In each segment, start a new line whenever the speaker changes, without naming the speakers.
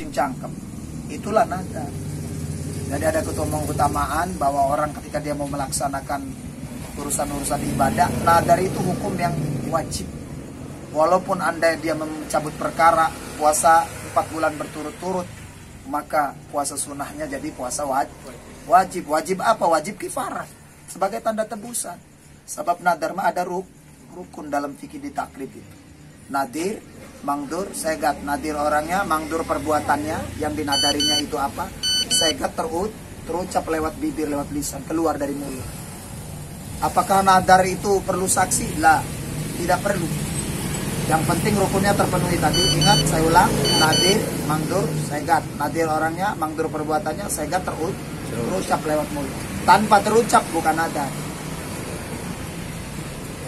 cangkem. Itulah nadar. Jadi ada keutamaan bahwa orang ketika dia mau melaksanakan urusan-urusan ibadah, nadar itu hukum yang wajib. Walaupun dia mencabut perkara puasa 4 bulan berturut-turut, maka puasa sunnahnya jadi puasa wajib. Wajib apa? Wajib kifarah sebagai tanda tebusan. Sebab nadar mah ada rukun dalam fikih ditaklid itu. Nadir, mangdur, segat. Nadir orangnya, mangdur perbuatannya, yang dinadarinya itu apa? Segat terucap lewat bibir, lewat lisan, keluar dari mulut. Apakah nadar itu perlu saksi? Lah, tidak perlu. Yang penting rukunnya terpenuhi tadi. Ingat, saya ulang, nadir, mangdur, segat. Nadir orangnya, mangdur perbuatannya, segat terucap lewat mulut. Tanpa terucap bukan nadar.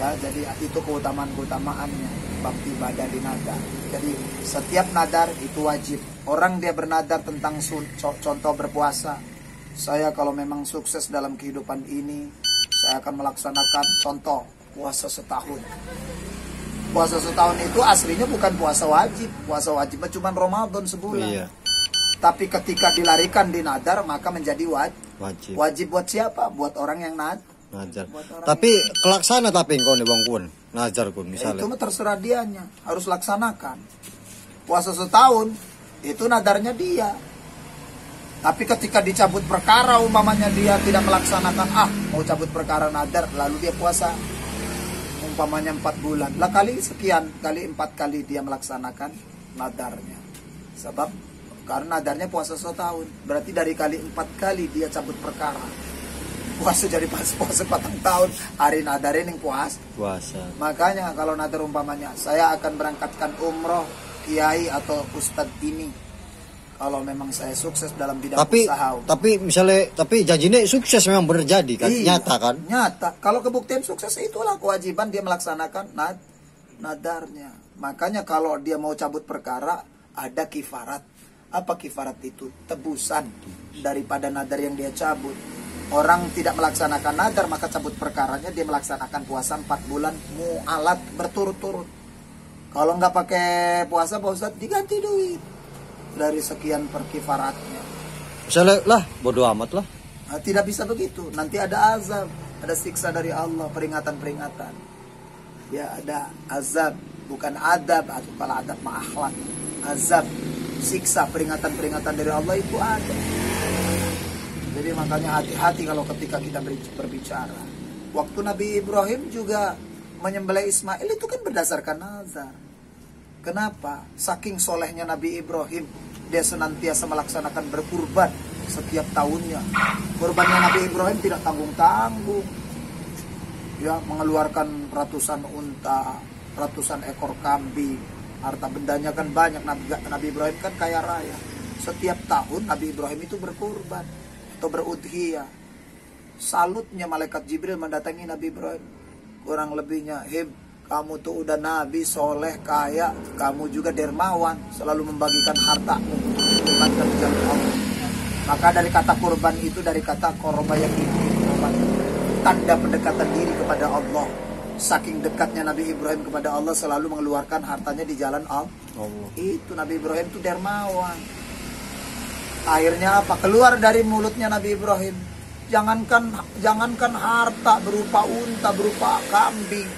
Ya, jadi itu keutamaannya bab ibadah di nadar. Jadi setiap nadar itu wajib. Orang dia bernadar tentang contoh berpuasa. Saya kalau memang sukses dalam kehidupan ini, saya akan melaksanakan contoh puasa setahun. Puasa setahun itu aslinya bukan puasa wajib. Puasa wajibnya cuma Ramadan sebulan. Iya. Tapi ketika dilarikan di nadar, maka menjadi wajib. Wajib buat siapa? Buat orang yang nadar.
Tapi kelaksana tapi engkau nih bang kun nazar kun misalnya.
Itu terserah dianya, harus laksanakan. Puasa setahun itu nadarnya dia. Tapi ketika dicabut perkara umpamanya dia tidak melaksanakan, mau cabut perkara nadar, lalu dia puasa umpamanya 4 bulan. Lah kali sekian, kali 4 kali dia melaksanakan nadarnya. Sebab karena nadarnya puasa setahun, berarti dari kali 4 kali dia cabut perkara. Puasa jadi puasa 4 tahun, hari nadarin yang puasa. Makanya kalau nadar umpamanya, saya akan berangkatkan umroh kiai atau ustadz ini. Kalau memang saya sukses dalam bidang usaha.
Tapi misalnya, janjinya sukses memang benar jadi kan? Iya, nyata kan?
Nyata. Kalau kebuktian sukses itulah kewajiban dia melaksanakan nadarnya. Makanya kalau dia mau cabut perkara, ada kifarat. Apa kifarat itu? Tebusan daripada nadar yang dia cabut. Orang tidak melaksanakan nadar, maka cabut perkaranya dia melaksanakan puasa 4 bulan mu'alat berturut-turut. Kalau nggak pakai puasa, Pak Ustadz, diganti duit dari sekian perkifaratnya.
Misalnya lah, bodo amat lah.
Nah, tidak bisa begitu. Nanti ada azab, ada siksa dari Allah, peringatan-peringatan. Ya, ada azab, bukan adab atau kepala adab ma'akhlak. Azab, siksa, peringatan-peringatan dari Allah itu ada. Jadi makanya hati-hati kalau ketika kita berbicara. Waktu Nabi Ibrahim juga menyembelih Ismail itu kan berdasarkan nazar. Kenapa? Saking solehnya Nabi Ibrahim, dia senantiasa melaksanakan berkurban setiap tahunnya. Kurbannya Nabi Ibrahim tidak tanggung-tanggung. Ya, mengeluarkan ratusan unta, ratusan ekor kambing. Harta bendanya kan banyak. Nabi Ibrahim kan kaya raya. Setiap tahun Nabi Ibrahim itu berkurban atau berudhiyah. Salutnya malaikat Jibril mendatangi Nabi Ibrahim. Kurang lebihnya, kamu tuh udah nabi, soleh, kaya, kamu juga dermawan, selalu membagikan hartamu untuk jalan Allah. Maka dari kata kurban itu, dari kata korba yang tanda pendekatan diri kepada Allah. Saking dekatnya Nabi Ibrahim kepada Allah, selalu mengeluarkan hartanya di jalan Allah. Itu Nabi Ibrahim itu dermawan. Akhirnya apa? Keluar dari mulutnya Nabi Ibrahim, jangankan harta berupa unta, berupa kambing.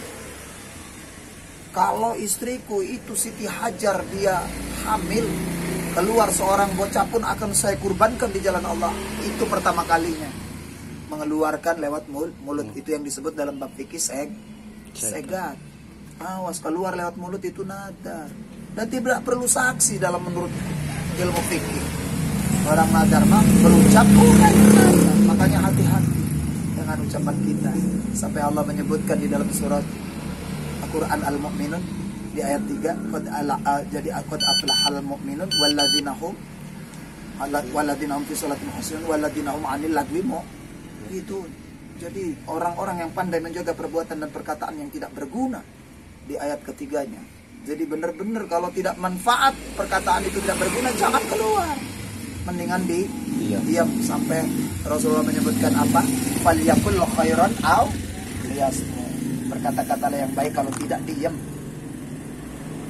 Kalau istriku itu Siti Hajar, dia hamil, keluar seorang bocah pun akan saya kurbankan di jalan Allah. Itu pertama kalinya mengeluarkan lewat mulut. Itu yang disebut dalam bab fikih segat. Awas, keluar lewat mulut itu nadar. Dan tidak perlu saksi dalam menurut ilmu fikih. Orang nadar mah berucap bukan nadar. Makanya hati-hati dengan ucapan kita. Sampai Allah menyebutkan di dalam surat Al-Quran Al-Mu'minun di ayat 3, jadi qad aflahal mu'minun walladzina hum fi sholatihim khashi'un walladzina hum 'anil lagwi gitu. Jadi orang-orang yang pandai menjaga perbuatan dan perkataan yang tidak berguna di ayat ketiganya. Jadi benar-benar kalau tidak manfaat, perkataan itu tidak berguna, jangan keluar. Mendingan diam sampai Rasulullah menyebutkan apa? Falyakul khairan aw liyasmut. Berkata-katalah yang baik, kalau tidak diam.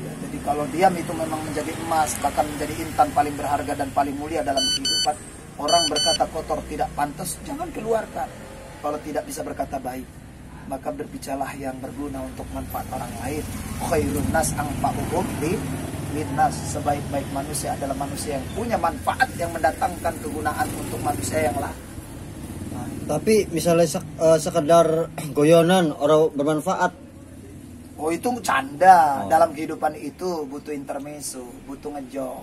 Ya, jadi Kalau diam itu memang menjadi emas, bahkan menjadi intan paling berharga dan paling mulia dalam kehidupan. Orang berkata kotor tidak pantas, jangan keluarkan. Kalau tidak bisa berkata baik, maka berbicaralah yang berguna untuk manfaat orang lain. Khairun nas anfa'uhum linnas. Sebaik-baik manusia adalah manusia yang punya manfaat, yang mendatangkan kegunaan untuk manusia yang lain.
Tapi misalnya sekedar goyonan orang bermanfaat.
Oh itu canda. Dalam kehidupan itu butuh intermezzo, butuh ngejok,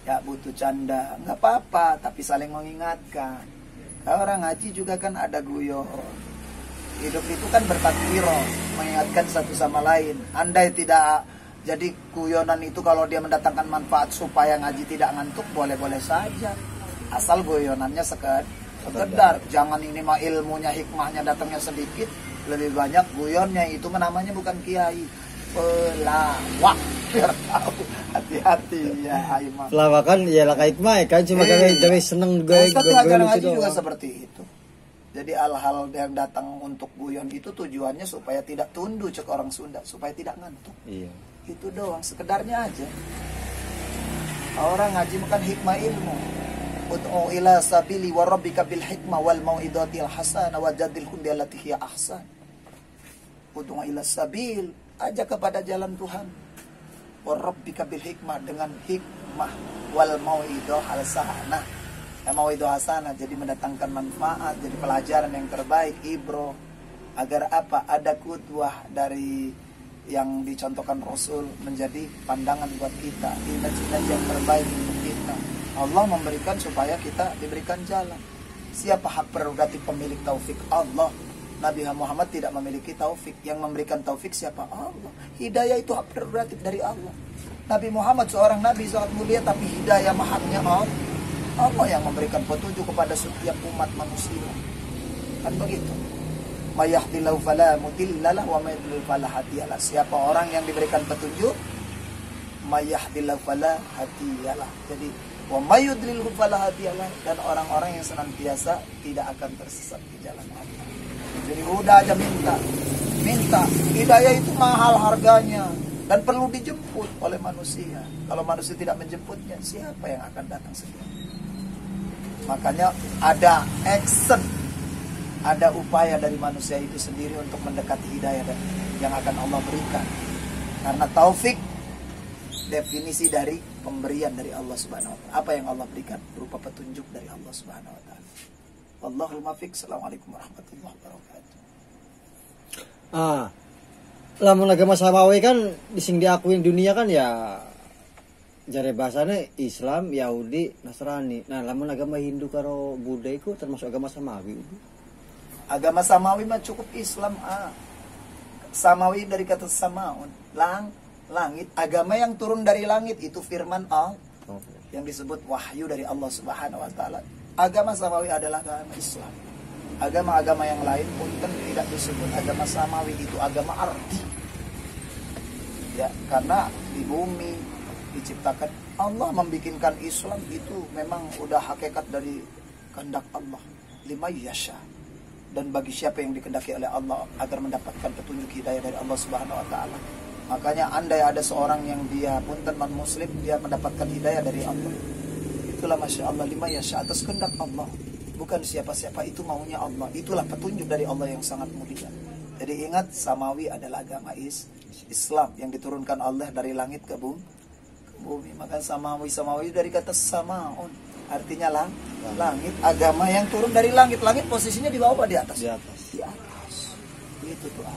ya butuh canda. Nggak apa-apa, tapi saling mengingatkan. Kalau orang ngaji juga kan ada guyon. Hidup itu kan bertakbiro, mengingatkan satu sama lain. Andai tidak jadi guyonan itu, kalau dia mendatangkan manfaat supaya ngaji tidak ngantuk, boleh-boleh saja. Asal guyonannya sekedar. Jangan ini mah ilmunya, hikmahnya datangnya sedikit, lebih banyak guyonnya. Itu namanya bukan kiai, pelawak. Biar tahu, hati-hati ya Aimah.
Pelawak kan ya lah hikmah kan, cuma kami seneng gue
ngaji juga seperti itu. Jadi hal-hal yang datang untuk guyon itu tujuannya supaya tidak tunduk, cek orang Sunda, supaya tidak ngantuk.
Iya.
Itu doang, sekedarnya aja. Orang ngaji bukan hikmah ilmu. Ud'u ila sabili wa rabbika bil hikmah wal mau'izatil hasanah wajadilhum billati hiya ahsan. Ud'u ila sabil, ajak kepada jalan Tuhan. Wa rabbika bil hikmah, dengan hikmah, wal mau'izah hasanah. Ya, mau'izah hasanah jadi mendatangkan manfaat, jadi pelajaran yang terbaik, ibro. Agar apa? Ada qudwah dari yang dicontohkan Rasul menjadi pandangan buat kita, imaj-imaj yang terbaik untuk kita. Allah memberikan supaya kita diberikan jalan. Siapa hak prerogatif pemilik taufik? Allah. Nabi Muhammad tidak memiliki taufik. Yang memberikan taufik siapa? Allah. Hidayah itu hak prerogatif dari Allah. Nabi Muhammad seorang nabi sangat mulia, tapi hidayah haknya Allah. Allah yang memberikan petunjuk kepada setiap umat manusia. Kan begitu. Mayahdillahu fala mudhillalah wa mayyudlil fala hadiyalah. Siapa orang yang diberikan petunjuk, mayahdillahu fala hadiyalah. Jadi wa mayyudlil fala hadiyalah, dan orang-orang yang senantiasa tidak akan tersesat di jalan Allah. Jadi udah aja minta. Hidayah itu mahal harganya dan perlu dijemput oleh manusia. Kalau manusia tidak menjemputnya, siapa yang akan datang sendiri? Makanya ada action, ada upaya dari manusia itu sendiri untuk mendekati hidayah yang akan Allah berikan. Karena taufik definisi dari pemberian dari Allah Subhanahu wa taala. Apa yang Allah berikan berupa petunjuk dari Allah Subhanahu wa taala. Wallahul muwaffiq. Assalamualaikum warahmatullahi wabarakatuh.
Lamun agama samawi kan dising diakuin dunia kan ya jare bahasane Islam, Yahudi, Nasrani. Nah, lamun agama Hindu karo Buddha itu termasuk agama samawi.
Agama samawi mah cukup Islam. Samawi dari kata samaun, langit. Agama yang turun dari langit itu firman Allah, yang disebut wahyu dari Allah Subhanahu wa taala. Agama samawi adalah agama Islam. Agama-agama yang lain pun kan tidak disebut agama samawi, itu agama ardi. Ya, karena di bumi diciptakan Allah, membikinkan Islam itu memang udah hakikat dari kehendak Allah. Lima yasha. Dan bagi siapa yang dikehendaki oleh Allah agar mendapatkan petunjuk hidayah dari Allah Subhanahu wa taala. Makanya andai ada seorang yang dia punten non muslim, dia mendapatkan hidayah dari Allah. Itulah masya Allah, lima yasha, atas kehendak Allah. Bukan siapa-siapa, itu maunya Allah. Itulah petunjuk dari Allah yang sangat mulia. Jadi ingat, samawi adalah agama Islam yang diturunkan Allah dari langit ke bumi. Maka samawi dari kata samaun, artinya langit. Agama yang turun dari langit. Langit posisinya di bawah apa di atas?
Di atas.
Di atas. Itu tuh.